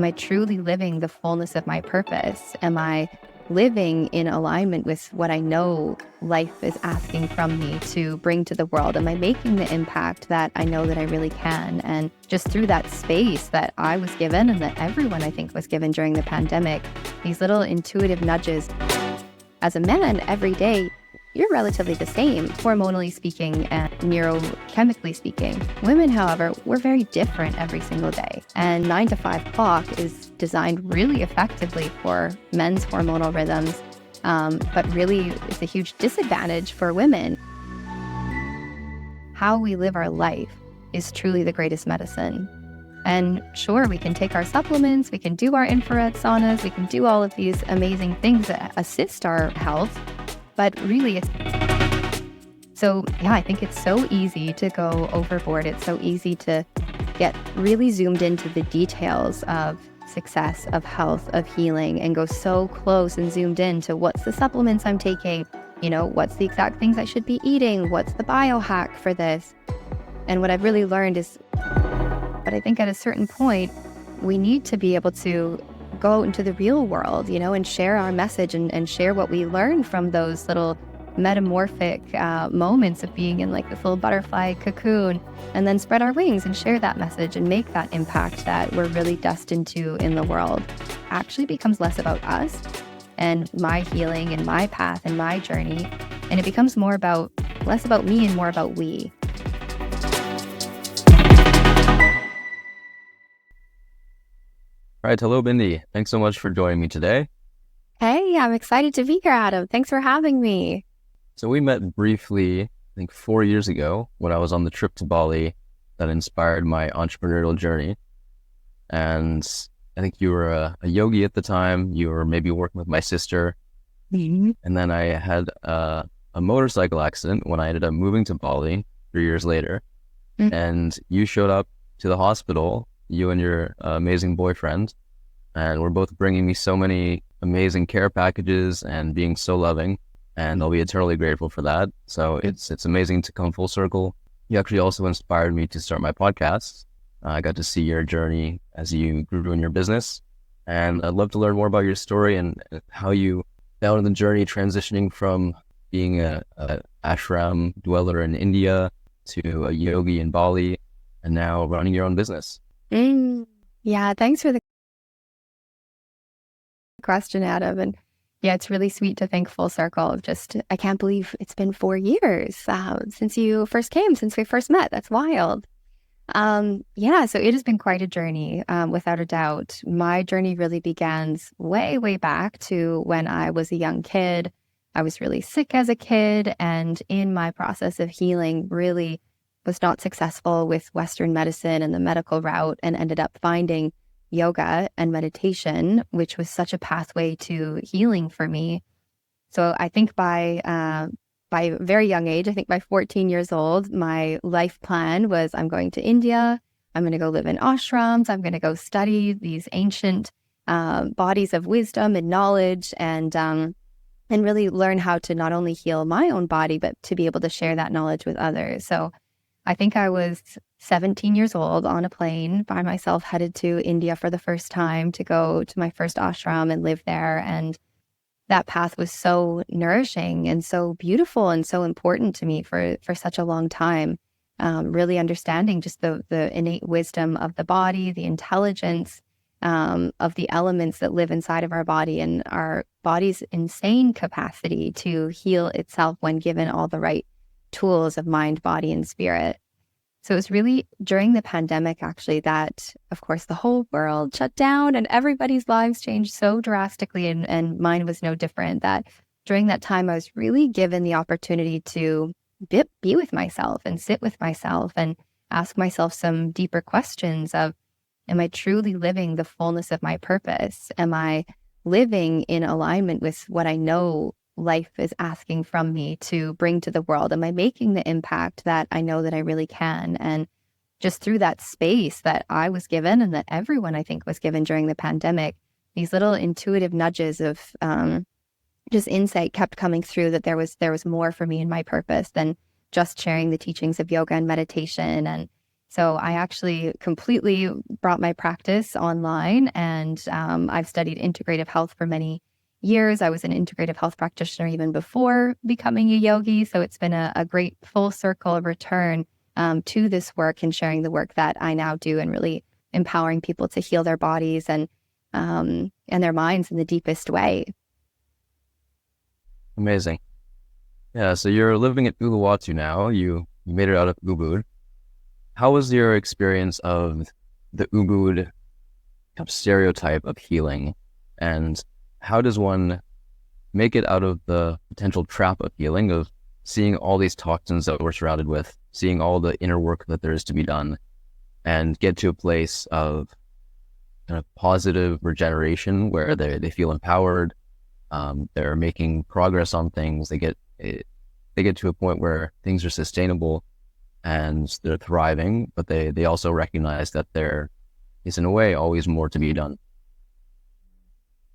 am I truly living the fullness of my purpose? Am I living in alignment with what I know life is asking from me to bring to the world? Am I making the impact that I know that I really can? And just through that space that I was given and that everyone I think was given during the pandemic, these little intuitive nudges. As a man, every day, you're relatively the same, hormonally speaking and neurochemically speaking. Women, however, we're very different every single day. And 9 to 5 o'clock is designed really effectively for men's hormonal rhythms, but really it's a huge disadvantage for women. How we live our life is truly the greatest medicine. And sure, we can take our supplements, we can do our infrared saunas, we can do all of these amazing things that assist our health. But really, I think it's so easy to go overboard. It's so easy to get really zoomed into the details of success, of health, of healing, and go so close and zoomed in to what's the supplements I'm taking, what's the exact things I should be eating, what's the biohack for this. And what I've really learned is, but I think at a certain point, we need to be able to go into the real world, and share our message and share what we learn from those little metamorphic moments of being in like this little butterfly cocoon, and then spread our wings and share that message and make that impact that we're really destined to in the world. Actually becomes less about us and my healing and my path and my journey, and it becomes less about me and more about we. All right. Hello, Bindi. Thanks so much for joining me today. Hey, I'm excited to be here, Adam. Thanks for having me. So we met briefly, I think 4 years ago when I was on the trip to Bali that inspired my entrepreneurial journey. And I think you were a yogi at the time. You were maybe working with my sister. Mm-hmm. And then I had a motorcycle accident when I ended up moving to Bali 3 years later. Mm-hmm. And you showed up to the hospital, you and your amazing boyfriend, and we're both bringing me so many amazing care packages and being so loving, and I'll be eternally grateful for that. So it's amazing to come full circle. You actually also inspired me to start my podcast. I got to see your journey as you grew in your business, and I'd love to learn more about your story and how you found the journey transitioning from being a ashram dweller in India to a yogi in Bali, and now running your own business. Yeah, thanks for the question, Adam. And yeah, it's really sweet to think full circle. I can't believe it's been 4 years since we first met. That's wild. So it has been quite a journey, without a doubt. My journey really begins way, way back to when I was a young kid. I was really sick as a kid, and in my process of healing, really was not successful with Western medicine and the medical route, and ended up finding yoga and meditation, which was such a pathway to healing for me. So I think by a very young age, I think by 14 years old, my life plan was I'm going to India, I'm going to go live in ashrams, I'm going to go study these ancient bodies of wisdom and knowledge, and really learn how to not only heal my own body, but to be able to share that knowledge with others. So I think I was 17 years old on a plane by myself, headed to India for the first time to go to my first ashram and live there. And that path was so nourishing and so beautiful and so important to me for such a long time. Really understanding just the innate wisdom of the body, the intelligence of the elements that live inside of our body, and our body's insane capacity to heal itself when given all the right tools of mind, body, and spirit. So it was really during the pandemic, actually, that, of course, the whole world shut down and everybody's lives changed so drastically, and mine was no different. That during that time, I was really given the opportunity to be with myself and sit with myself and ask myself some deeper questions of, am I truly living the fullness of my purpose? Am I living in alignment with what I know life is asking from me to bring to the world? Am I making the impact that I know that I really can? And just through that space that I was given, and that everyone I think was given during the pandemic, these little intuitive nudges of just insight kept coming through, that there was more for me in my purpose than just sharing the teachings of yoga and meditation, and So I actually completely brought my practice online, and I've studied integrative health for many years. I was an integrative health practitioner even before becoming a yogi. So it's been a great full circle return to this work and sharing the work that I now do, and really empowering people to heal their bodies and their minds in the deepest way. Amazing. Yeah, so you're living at Uluwatu now. You made it out of Ubud. How was your experience of the Ubud kind of stereotype of healing? And how does one make it out of the potential trap of healing, of seeing all these toxins that we're surrounded with, seeing all the inner work that there is to be done, and get to a place of kind of positive regeneration where they feel empowered, they're making progress on things, they get to a point where things are sustainable and they're thriving, but they also recognize that there is, in a way, always more to be done.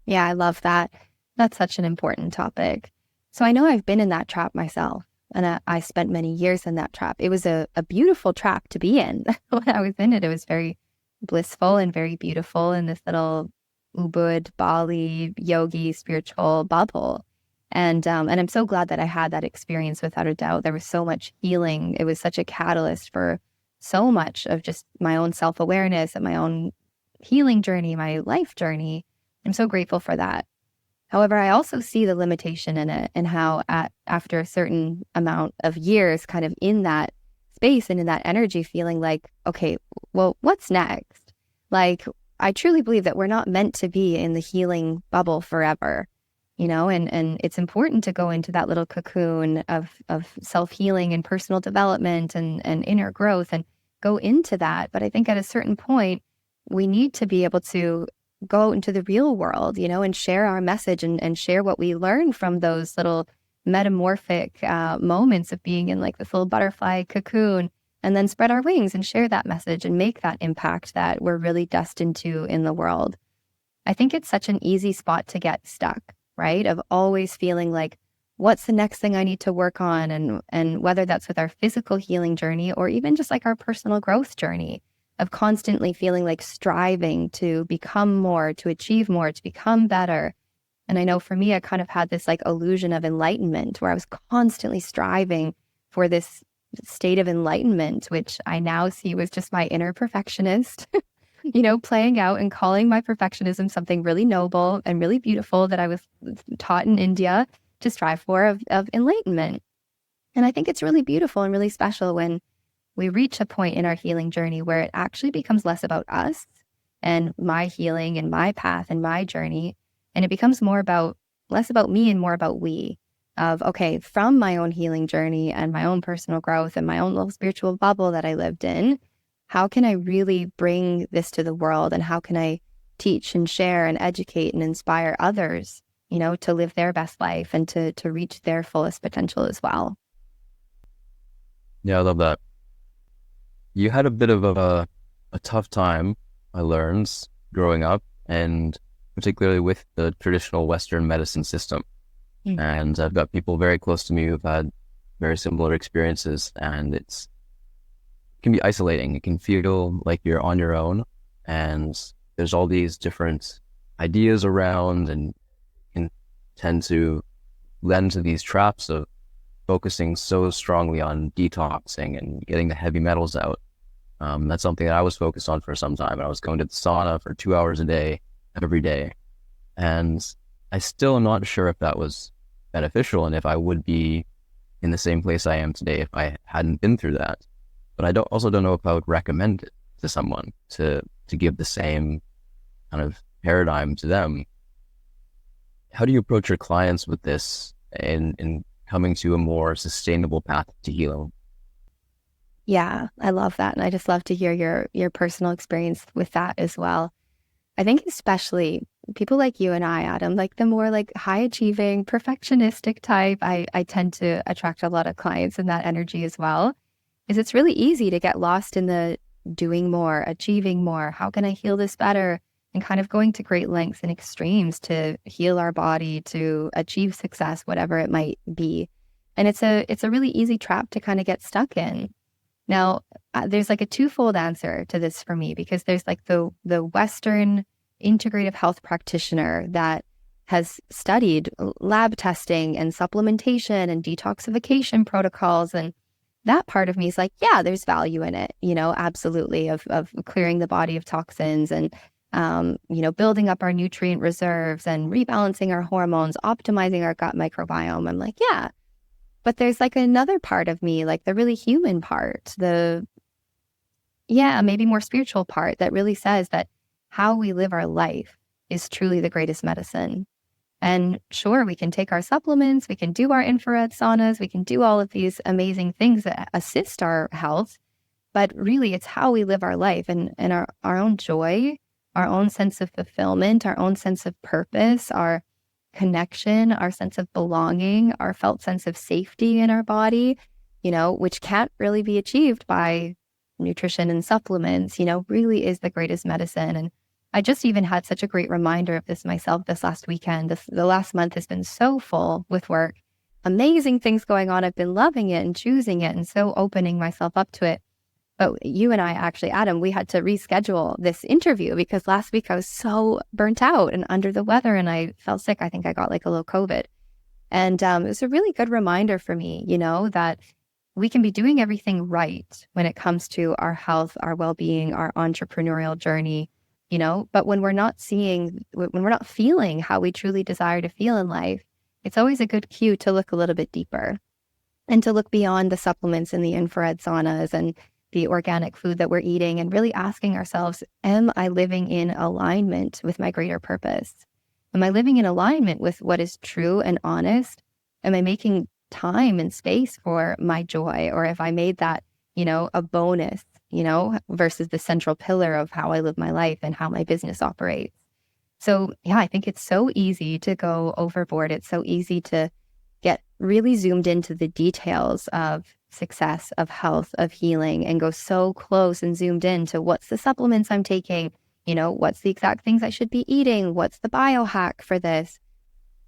Yeah, I love that. That's such an important topic. So I know I've been in that trap myself, and I spent many years in that trap. It was a beautiful trap to be in. When I was in it, it was very blissful and very beautiful in this little Ubud, Bali, yogi, spiritual bubble. And I'm so glad that I had that experience, without a doubt. There was so much healing. It was such a catalyst for so much of just my own self-awareness and my own healing journey, my life journey. I'm so grateful for that. However, I also see the limitation in it, and how after a certain amount of years kind of in that space and in that energy, feeling like, okay, well, what's next? Like, I truly believe that we're not meant to be in the healing bubble forever, and it's important to go into that little cocoon of self-healing and personal development and inner growth, and go into that. But I think at a certain point, we need to be able to go out into the real world, and share our message and share what we learn from those little metamorphic moments of being in like this little butterfly cocoon, and then spread our wings and share that message and make that impact that we're really destined to in the world. I think it's such an easy spot to get stuck, right? Of always feeling like, what's the next thing I need to work on? And whether that's with our physical healing journey or even just like our personal growth journey, of constantly feeling like striving to become more, to achieve more, to become better. And I know for me, I kind of had this like illusion of enlightenment, where I was constantly striving for this state of enlightenment, which I now see was just my inner perfectionist, playing out and calling my perfectionism something really noble and really beautiful that I was taught in India to strive for, of enlightenment. And I think it's really beautiful and really special when we reach a point in our healing journey where it actually becomes less about us and my healing and my path and my journey. And it becomes less about me and more about we. Of, okay, from my own healing journey and my own personal growth and my own little spiritual bubble that I lived in, how can I really bring this to the world? And how can I teach and share and educate and inspire others, to live their best life and to reach their fullest potential as well? Yeah, I love that. You had a bit of a tough time, I learned, growing up, and particularly with the traditional Western medicine system. Mm. And I've got people very close to me who've had very similar experiences, and it can be isolating. It can feel like you're on your own, and there's all these different ideas around, and can tend to lend to these traps of focusing so strongly on detoxing and getting the heavy metals out. That's something that I was focused on for some time. I was going to the sauna for 2 hours a day, every day. And I still am not sure if that was beneficial and if I would be in the same place I am today if I hadn't been through that. But I also don't know if I would recommend it to someone to give the same kind of paradigm to them. How do you approach your clients with this in coming to a more sustainable path to healing? Yeah, I love that. And I just love to hear your personal experience with that as well. I think especially people like you and I, Adam, like the more like high achieving, perfectionistic type, I tend to attract a lot of clients in that energy as well, is it's really easy to get lost in the doing more, achieving more. How can I heal this better? And kind of going to great lengths and extremes to heal our body, to achieve success, whatever it might be. And it's a really easy trap to kind of get stuck in. Now, there's like a twofold answer to this for me, because there's like the Western integrative health practitioner that has studied lab testing and supplementation and detoxification protocols. And that part of me is like, yeah, there's value in it, absolutely, of clearing the body of toxins and, building up our nutrient reserves and rebalancing our hormones, optimizing our gut microbiome. I'm like, yeah. But there's like another part of me, like the really human part, maybe more spiritual part that really says that how we live our life is truly the greatest medicine. And sure, we can take our supplements, we can do our infrared saunas, we can do all of these amazing things that assist our health, but really it's how we live our life and our own joy, our own sense of fulfillment, our own sense of purpose, our connection, our sense of belonging, our felt sense of safety in our body, which can't really be achieved by nutrition and supplements, really is the greatest medicine. And I just even had such a great reminder of this myself this last weekend. The last month has been so full with work, amazing things going on. I've been loving it and choosing it and so opening myself up to it. But you and I actually, Adam, we had to reschedule this interview because last week I was so burnt out and under the weather and I felt sick. I think I got like a little COVID. And it was a really good reminder for me, that we can be doing everything right when it comes to our health, our well-being, our entrepreneurial journey, but when we're not feeling how we truly desire to feel in life, it's always a good cue to look a little bit deeper and to look beyond the supplements and the infrared saunas and the organic food that we're eating and really asking ourselves, am I living in alignment with my greater purpose? Am I living in alignment with what is true and honest? Am I making time and space for my joy? Or have I made that, a bonus, versus the central pillar of how I live my life and how my business operates? So yeah, I think it's so easy to go overboard. It's so easy to get really zoomed into the details of success, of health, of healing, and go so close and zoomed in to what's the supplements I'm taking, what's the exact things I should be eating, what's the biohack for this.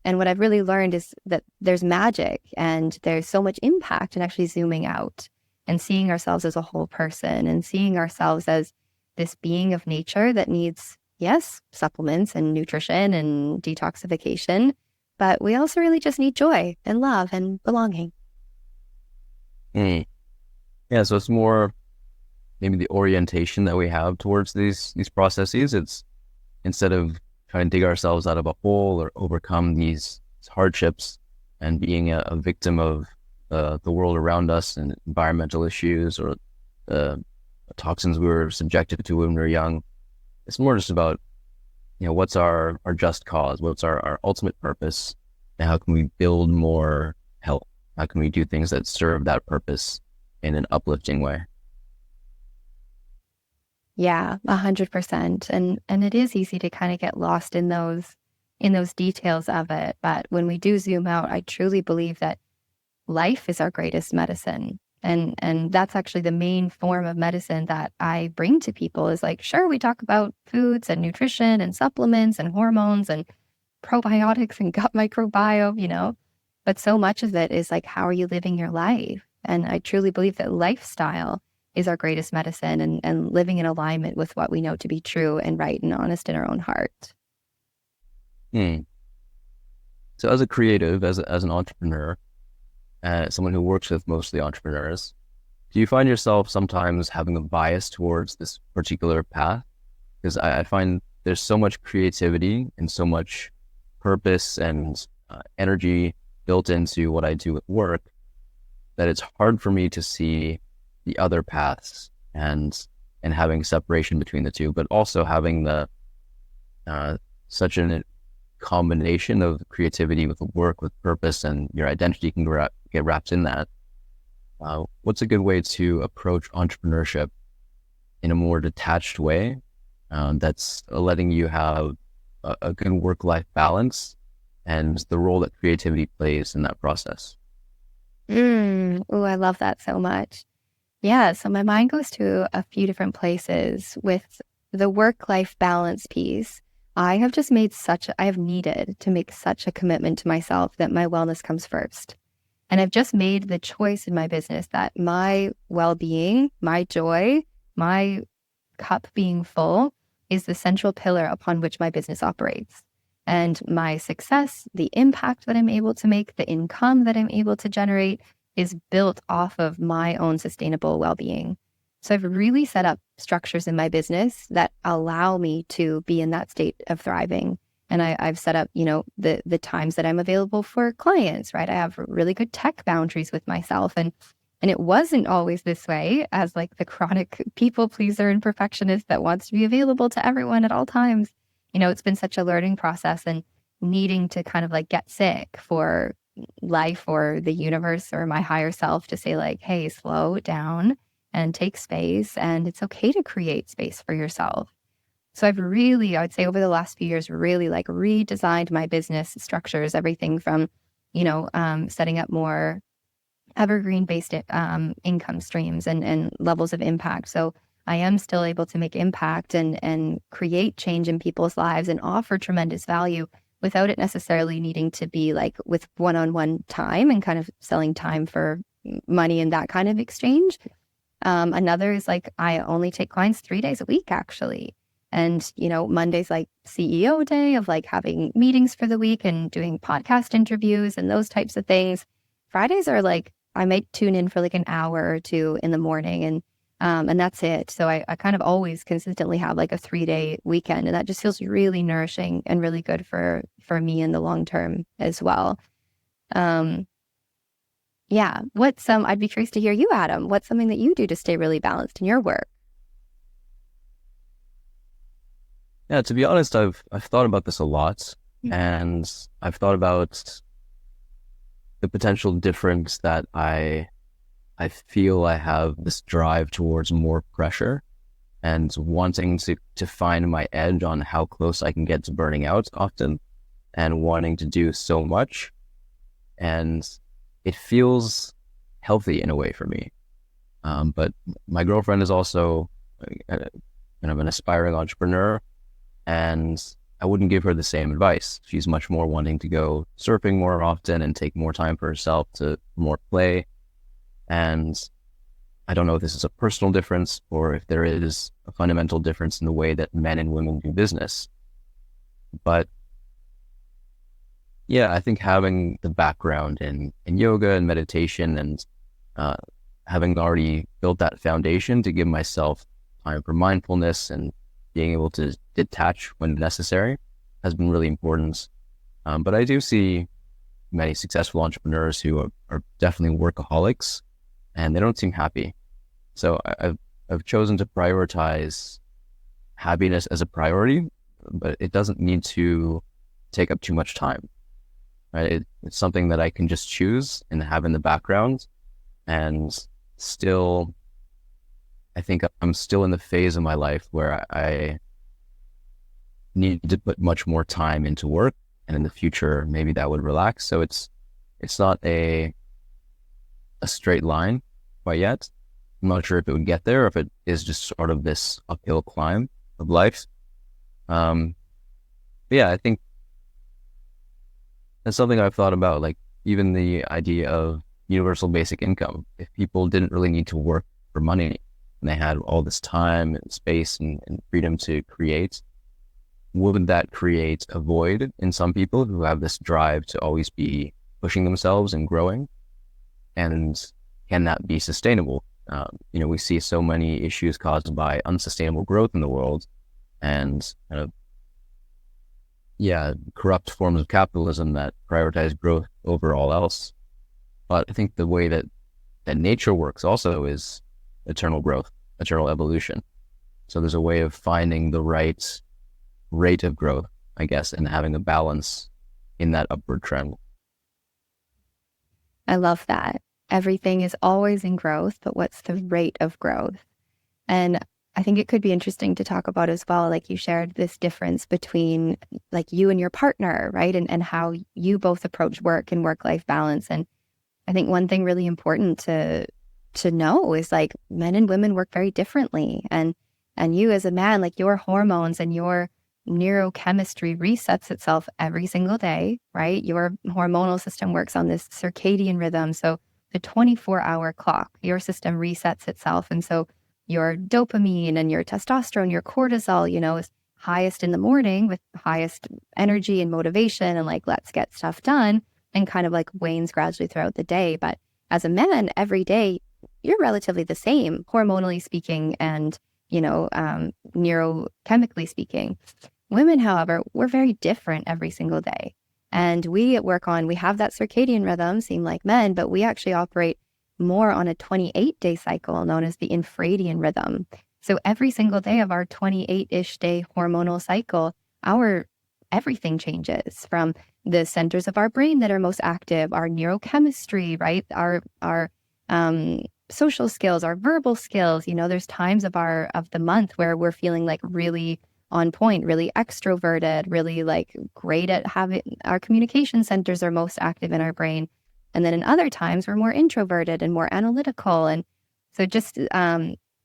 And what I've really learned is that there's magic and there's so much impact in actually zooming out and seeing ourselves as a whole person and seeing ourselves as this being of nature that needs, yes, supplements and nutrition and detoxification, but we also really just need joy and love and belonging. Yeah, so it's more maybe the orientation that we have towards these processes. It's instead of trying to dig ourselves out of a hole or overcome these hardships and being a victim of the world around us and environmental issues or the toxins we were subjected to when we were young. It's more just about, what's our just cause? What's our ultimate purpose? And how can we build more health? How can we do things that serve that purpose in an uplifting way? Yeah, 100%. And it is easy to kind of get lost in those details of it. But when we do zoom out, I truly believe that life is our greatest medicine. And that's actually the main form of medicine that I bring to people is like, sure, we talk about foods and nutrition and supplements and hormones and probiotics and gut microbiome, but so much of it is like, how are you living your life? And I truly believe that lifestyle is our greatest medicine and living in alignment with what we know to be true and right and honest in our own heart. So as a creative, as an entrepreneur, someone who works with mostly entrepreneurs, do you find yourself sometimes having a bias towards this particular path? Because I find there's so much creativity and so much purpose and energy built into what I do at work that it's hard for me to see the other paths and having separation between the two, but also having the such a combination of creativity with work, with purpose, and your identity can get wrapped in that. What's a good way to approach entrepreneurship in a more detached way that's letting you have a good work-life balance and the role that creativity plays in that process? Oh, I love that so much. Yeah, so my mind goes to a few different places with the work-life balance piece. I have needed to make such a commitment to myself that my wellness comes first. And I've just made the choice in my business that my well-being, my joy, my cup being full is the central pillar upon which my business operates. And my success, the impact that I'm able to make, the income that I'm able to generate is built off of my own sustainable well-being. So I've really set up structures in my business that allow me to be in that state of thriving. And I've set up, the times that I'm available for clients, right? I have really good tech boundaries with myself. And it wasn't always this way as like the chronic people pleaser and perfectionist that wants to be available to everyone at all times. It's been such a learning process, and needing to kind of like get sick for life or the universe or my higher self to say like, hey, slow down and take space. And it's okay to create space for yourself. So I've really, I would say over the last few years, really like redesigned my business structures, everything from, setting up more evergreen based income streams and levels of impact. So I am still able to make impact and create change in people's lives and offer tremendous value without it necessarily needing to be like with one-on-one time and kind of selling time for money and that kind of exchange. Another is like I only take clients 3 days a week, actually. And, Monday's like CEO day of like having meetings for the week and doing podcast interviews and those types of things. Fridays are like, I might tune in for like an hour or two in the morning and that's it. So I kind of always consistently have like a 3-day weekend, and that just feels really nourishing and really good for me in the long term as well. Yeah. I'd be curious to hear you, Adam. What's something that you do to stay really balanced in your work? Yeah, to be honest, I've thought about this a lot, and I've thought about the potential difference that I feel I have this drive towards more pressure and wanting to find my edge on how close I can get to burning out often, and wanting to do so much. And it feels healthy in a way for me. But my girlfriend is also kind of an aspiring entrepreneur, and I wouldn't give her the same advice. She's much more wanting to go surfing more often and take more time for herself to more play. And I don't know if this is a personal difference or if there is a fundamental difference in the way that men and women do business. But yeah, I think having the background in yoga and meditation and having already built that foundation to give myself time for mindfulness and being able to detach when necessary has been really important. But I do see many successful entrepreneurs who are definitely workaholics, and they don't seem happy. So I've chosen to prioritize happiness as a priority, but it doesn't need to take up too much time. Right? It's something that I can just choose and have in the background, and still, I think I'm still in the phase of my life where I need to put much more time into work, and in the future, maybe that would relax. So it's not a straight line quite yet. I'm not sure if it would get there or if it is just sort of this uphill climb of life. But yeah, I think that's something I've thought about, like even the idea of universal basic income. If people didn't really need to work for money and they had all this time and space and freedom to create, wouldn't that create a void in some people who have this drive to always be pushing themselves and growing? And can that be sustainable? We see so many issues caused by unsustainable growth in the world and kind of, corrupt forms of capitalism that prioritize growth over all else. But I think the way that nature works also is eternal growth, eternal evolution. So there's a way of finding the right rate of growth, I guess, and having a balance in that upward trend. I love that. Everything is always in growth, but what's the rate of growth? And I think it could be interesting to talk about as well, like you shared this difference between like you and your partner, right? And how you both approach work and work-life balance. And I think one thing really important to know is like men and women work very differently. And you as a man, like your hormones and your neurochemistry resets itself every single day, right? Your hormonal system works on this circadian rhythm. So the 24-hour clock, your system resets itself. And so your dopamine and your testosterone, your cortisol, is highest in the morning with highest energy and motivation and like, let's get stuff done, and kind of like wanes gradually throughout the day. But as a man, every day, you're relatively the same, hormonally speaking, and neurochemically speaking. Women, however, we're very different every single day. And we have that circadian rhythm, same like men, but we actually operate more on a 28-day cycle known as the infradian rhythm. So every single day of our 28-ish day hormonal cycle, our everything changes, from the centers of our brain that are most active, our neurochemistry, right? Our social skills, our verbal skills. There's times of the month where we're feeling like really on point, really extroverted, really like great at having our communication centers are most active in our brain. And then in other times we're more introverted and more analytical. And so just,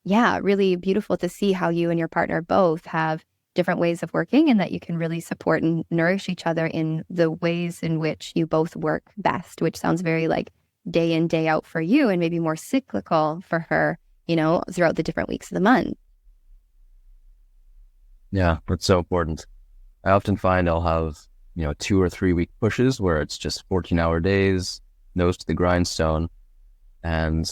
really beautiful to see how you and your partner both have different ways of working, and that you can really support and nourish each other in the ways in which you both work best, which sounds very like day in, day out for you, and maybe more cyclical for her, throughout the different weeks of the month. Yeah, that's so important. I often find I'll have, 2 or 3 week pushes where it's just 14-hour days, nose to the grindstone. And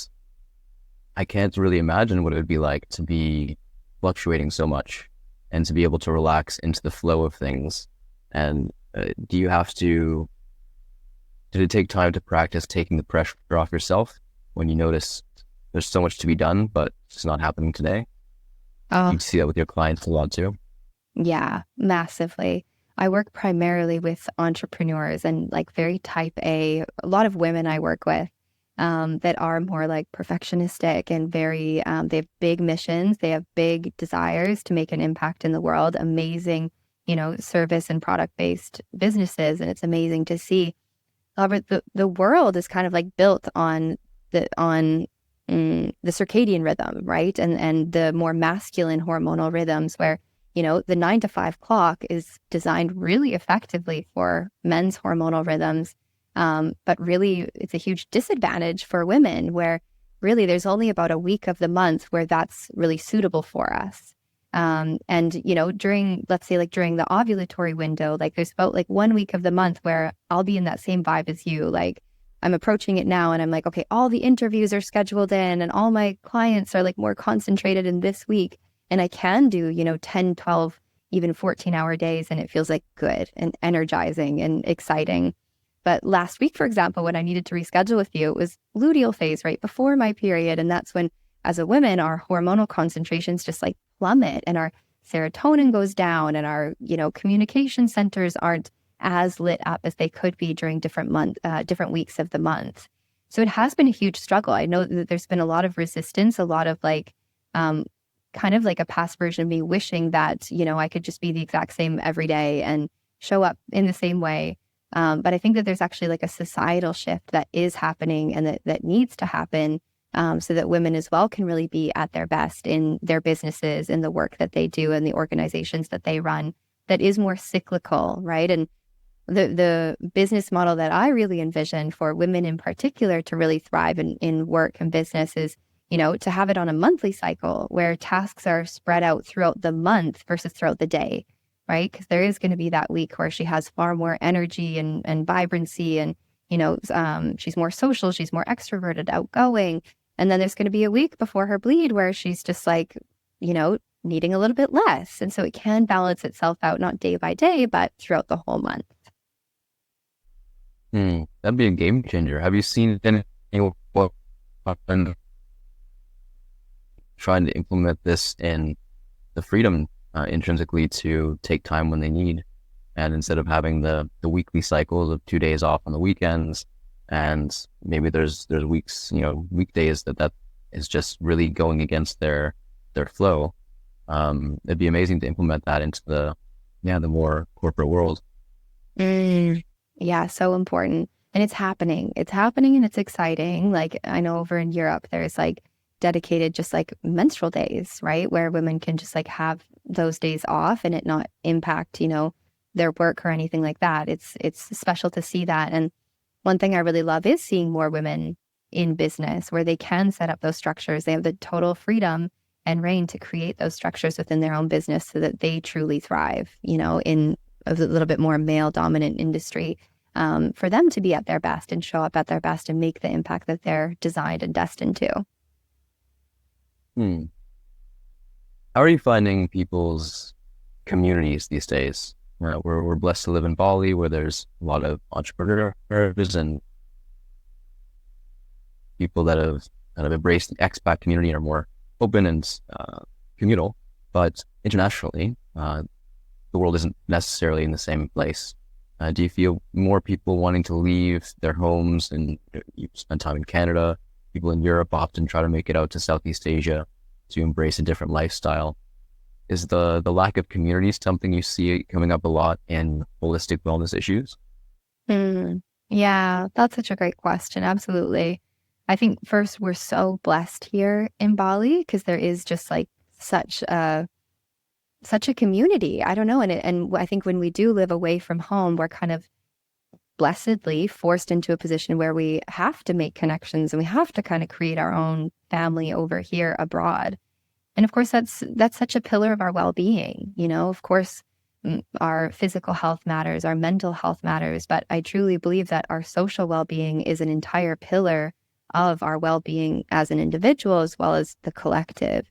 I can't really imagine what it would be like to be fluctuating so much and to be able to relax into the flow of things. And did it take time to practice taking the pressure off yourself when you notice there's so much to be done, but it's not happening today? You see that with your clients a lot too? Yeah, massively. I work primarily with entrepreneurs and like very type A, a lot of women I work with that are more like perfectionistic and very, they have big missions. They have big desires to make an impact in the world, amazing, service and product-based businesses. And it's amazing to see. However, the world is kind of like built on the circadian rhythm, right? And the more masculine hormonal rhythms where, the 9 to 5 clock is designed really effectively for men's hormonal rhythms. But really, it's a huge disadvantage for women, where really there's only about a week of the month where that's really suitable for us. And, during the ovulatory window, like there's about like 1 week of the month where I'll be in that same vibe as you. Like I'm approaching it now and I'm like, okay, all the interviews are scheduled in and all my clients are like more concentrated in this week. And I can do, 10, 12, even 14-hour days. And it feels like good and energizing and exciting. But last week, for example, when I needed to reschedule with you, it was luteal phase right before my period. And that's when, as a woman, our hormonal concentrations just like plummet and our serotonin goes down and our, communication centers aren't as lit up as they could be during different weeks of the month. So it has been a huge struggle. I know that there's been a lot of resistance, a lot of like, kind of like a past version of me wishing that, I could just be the exact same every day and show up in the same way. But I think that there's actually like a societal shift that is happening and that needs to happen, so that women as well can really be at their best in their businesses, in the work that they do and the organizations that they run, that is more cyclical, right? And the business model that I really envision for women in particular to really thrive in work and business is, to have it on a monthly cycle where tasks are spread out throughout the month versus throughout the day, right? Because there is going to be that week where she has far more energy and vibrancy and, she's more social, she's more extroverted, outgoing. And then there's going to be a week before her bleed where she's just like, needing a little bit less. And so it can balance itself out, not day by day, but throughout the whole month. That'd be a game changer. Have you seen anyone trying to implement this in the freedom intrinsically to take time when they need, and instead of having the weekly cycles of 2 days off on the weekends, and maybe there's weeks, weekdays that is just really going against their flow. It'd be amazing to implement that into the more corporate world. Yeah, so important. And it's happening and it's exciting. Like I know over in Europe, there's like dedicated just like menstrual days, right? Where women can just like have those days off and it not impact, their work or anything like that. It's special to see that. And one thing I really love is seeing more women in business where they can set up those structures. They have the total freedom and reign to create those structures within their own business so that they truly thrive, in a little bit more male dominant industry, for them to be at their best and show up at their best and make the impact that they're designed and destined to. How are you finding people's communities these days? We're blessed to live in Bali, where there's a lot of entrepreneurs and people that have kind of embraced the expat community and are more open and communal. But internationally, the world isn't necessarily in the same place. Do you feel more people wanting to leave their homes, and you spend time in Canada? People in Europe often try to make it out to Southeast Asia to embrace a different lifestyle. Is the lack of community something you see coming up a lot in holistic wellness issues? Yeah, that's such a great question. Absolutely. I think first, we're so blessed here in Bali because there is just like such a community. I don't know. And I think when we do live away from home, we're kind of blessedly forced into a position where we have to make connections and we have to kind of create our own family over here abroad. And of course, that's such a pillar of our well-being. Of course, our physical health matters, our mental health matters, but I truly believe that our social well-being is an entire pillar of our well-being as an individual as well as the collective.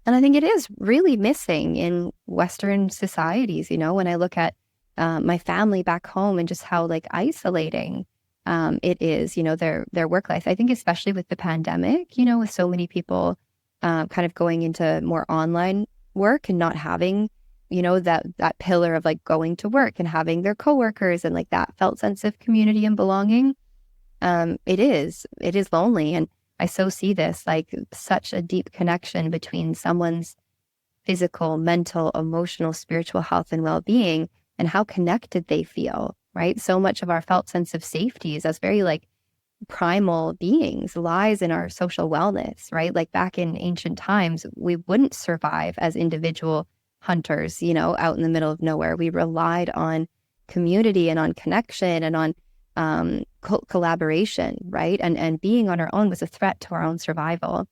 And I think it is really missing in Western societies. When I look at my family back home and just how like isolating it is, their work life. I think especially with the pandemic, with so many people kind of going into more online work and not having, that pillar of like going to work and having their coworkers and like that felt sense of community and belonging. It is lonely. And I so see this like such a deep connection between someone's physical, mental, emotional, spiritual health and well-being and how connected they feel, right? So much of our felt sense of safety is as very like primal beings lies in our social wellness, right? Like back in ancient times, we wouldn't survive as individual hunters, out in the middle of nowhere. We relied on community and on connection and on collaboration, right? And being on our own was a threat to our own survival.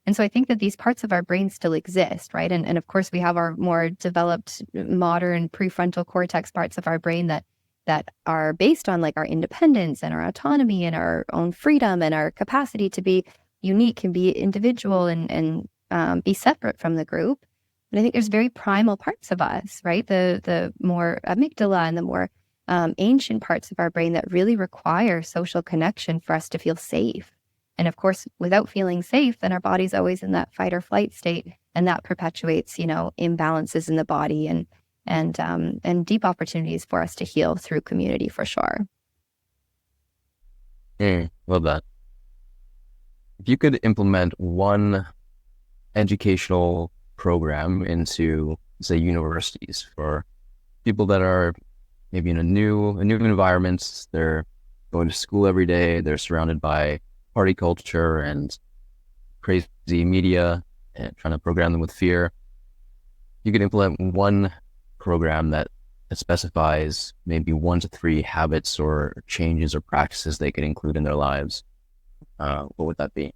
And so I think that these parts of our brain still exist, right? And of course, we have our more developed modern prefrontal cortex parts of our brain that are based on like our independence and our autonomy and our own freedom and our capacity to be unique and be individual and be separate from the group. But I think there's very primal parts of us, right? The more amygdala and the more ancient parts of our brain that really require social connection for us to feel safe. And of course, without feeling safe, then our body's always in that fight or flight state, and that perpetuates, imbalances in the body and deep opportunities for us to heal through community for sure. Love that. If you could implement one educational program into, say, universities for people that are maybe in a new environment, they're going to school every day, they're surrounded by party culture and crazy media and trying to program them with fear. You could implement one program that specifies maybe 1 to 3 habits or changes or practices they could include in their lives. What would that be?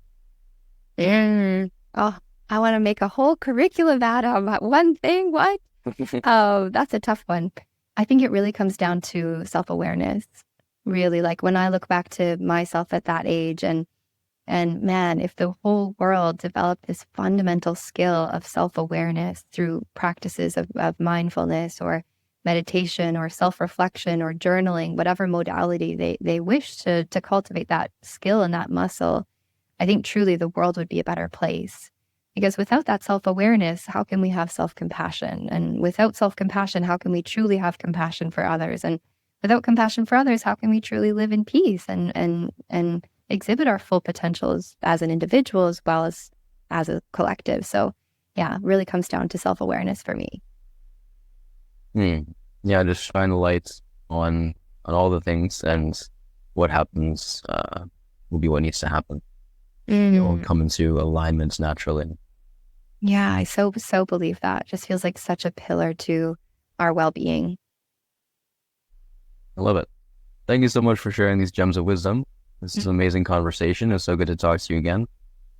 Oh, I want to make a whole curriculum out of one thing. What? Oh, that's a tough one. I think it really comes down to self-awareness. Really, like when I look back to myself at that age and man, if the whole world developed this fundamental skill of self-awareness through practices of mindfulness or meditation or self-reflection or journaling, whatever modality they wish to cultivate that skill and that muscle, I think truly the world would be a better place. Because without that self-awareness, how can we have self-compassion? And without self-compassion, how can we truly have compassion for others? And without compassion for others, how can we truly live in peace and exhibit our full potentials as an individual as well as a collective? So yeah, it really comes down to self-awareness for me. Yeah, just shine the lights on all the things, and what happens will be what needs to happen. It will come into alignment naturally. Yeah, I so believe that. Just feels like such a pillar to our well-being. I love it. Thank you so much for sharing these gems of wisdom. This is an amazing conversation. It's so good to talk to you again,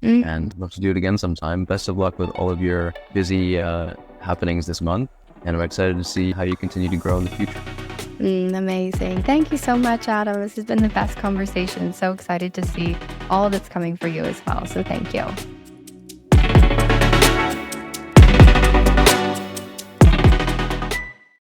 Mm, and love to do it again sometime. Best of luck with all of your busy happenings this month, and I'm excited to see how you continue to grow in the future. amazing. Thank you so much, Adam. This has been the best conversation. So excited to see all that's coming for you as well. So thank you.